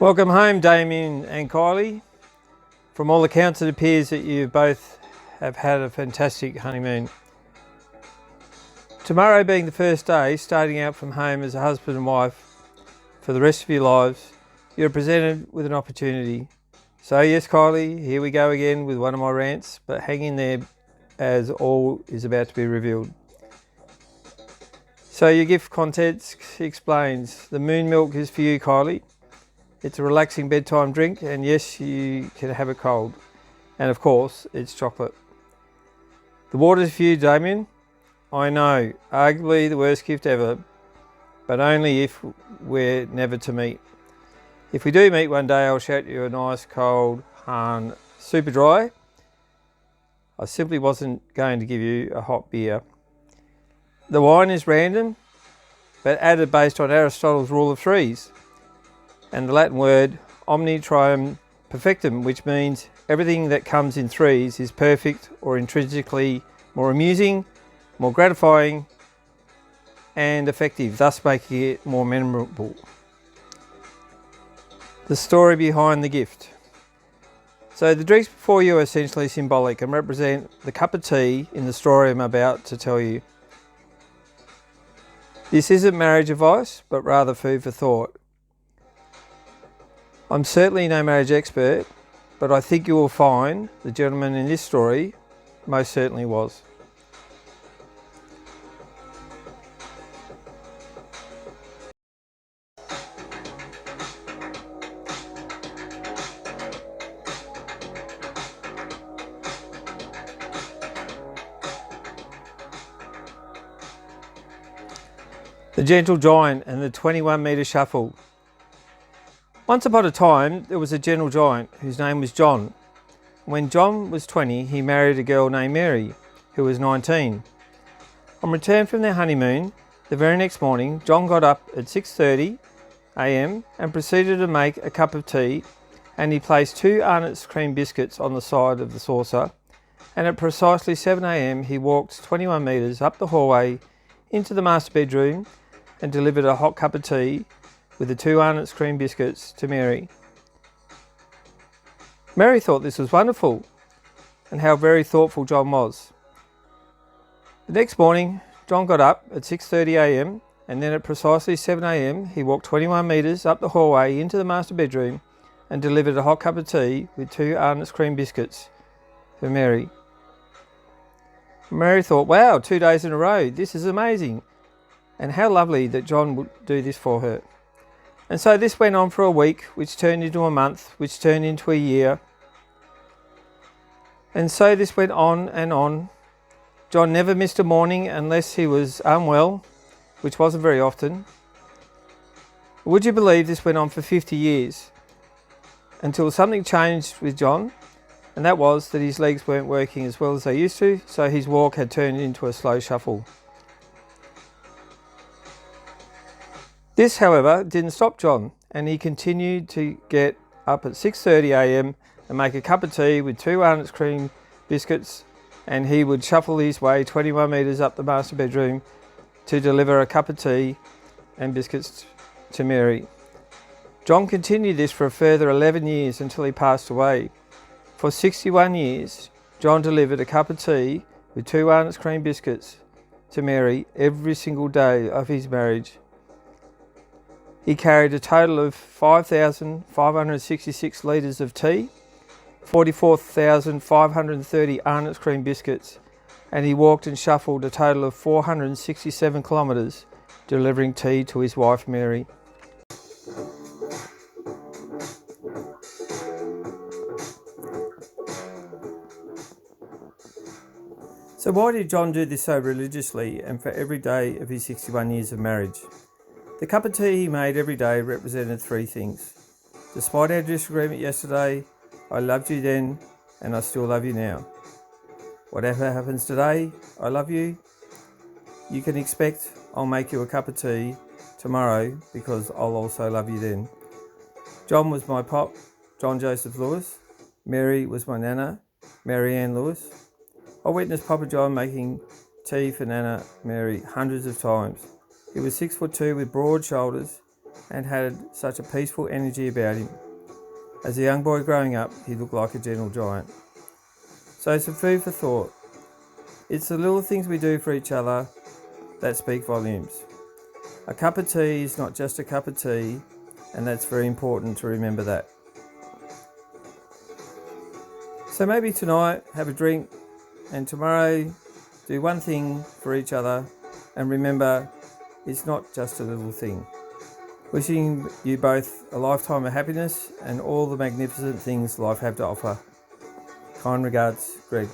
Welcome home, Damien and Kylie. From all accounts, it appears that you both have had a fantastic honeymoon. Tomorrow being the first day, starting out from home as a husband and wife for the rest of your lives, you're presented with an opportunity. So yes, Kylie, here we go again with one of my rants, but hang in there as all is about to be revealed. So your gift contents explains, the moon milk is for you, Kylie. It's a relaxing bedtime drink, and yes, you can have it cold. And of course, it's chocolate. The water's for you, Damien. I know, arguably the worst gift ever, but only if we're never to meet. If we do meet one day, I'll shout you a nice cold Hahn super dry. I simply wasn't going to give you a hot beer. The wine is random, but added based on Aristotle's rule of threes, and the Latin word omni trium perfectum, which means everything that comes in threes is perfect or intrinsically more amusing, more gratifying and effective, thus making it more memorable. The story behind the gift. So the drinks before you are essentially symbolic and represent the cup of tea in the story I'm about to tell you. This isn't marriage advice, but rather food for thought. I'm certainly no marriage expert, but I think you will find the gentleman in this story most certainly was. The Gentle Giant and the 21-metre Shuffle. Once upon a time, there was a gentle giant whose name was John. When John was 20, he married a girl named Mary, who was 19. On return from their honeymoon, the very next morning, John got up at 6:30 a.m. and proceeded to make a cup of tea, and he placed 2 Arnott's cream biscuits on the side of the saucer, and at precisely 7 a.m. he walked 21 metres up the hallway into the master bedroom and delivered a hot cup of tea with the 2 Arnott's cream biscuits to Mary. Mary thought this was wonderful, and how very thoughtful John was. The next morning, John got up at 6:30 a.m. and then at precisely 7 a.m. he walked 21 metres up the hallway into the master bedroom and delivered a hot cup of tea with 2 Arnott's cream biscuits for Mary. Mary thought, wow, 2 days in a row, this is amazing, and how lovely that John would do this for her. And so this went on for a week, which turned into a month, which turned into a year. And so this went on and on. John never missed a morning unless he was unwell, which wasn't very often. Would you believe this went on for 50 years? Until something changed with John, and that was that his legs weren't working as well as they used to, so his walk had turned into a slow shuffle. This, however, didn't stop John, and he continued to get up at 6:30 a.m. and make a cup of tea with 2 Arnott's cream biscuits, and he would shuffle his way 21 metres up the master bedroom to deliver a cup of tea and biscuits to Mary. John continued this for a further 11 years until he passed away. For 61 years, John delivered a cup of tea with 2 Arnott's cream biscuits to Mary every single day of his marriage. He carried a total of 5,566 litres of tea, 44,530 Arnott's cream biscuits, and he walked and shuffled a total of 467 kilometres, delivering tea to his wife Mary. So why did John do this so religiously and for every day of his 61 years of marriage? The cup of tea he made every day represented 3 things. Despite our disagreement yesterday, I loved you then and I still love you now. Whatever happens today, I love you. You can expect I'll make you a cup of tea tomorrow because I'll also love you then. John was my pop, John Joseph Lewis. Mary was my nana, Mary Ann Lewis. I witnessed Papa John making tea for Nana Mary hundreds of times. He was 6'2" with broad shoulders, and had such a peaceful energy about him. As a young boy growing up, he looked like a gentle giant. So some food for thought. It's the little things we do for each other that speak volumes. A cup of tea is not just a cup of tea, and that's very important to remember that. So maybe tonight have a drink, and tomorrow do one thing for each other, and remember it's not just a little thing. Wishing you both a lifetime of happiness and all the magnificent things life have to offer. Kind regards, Greg.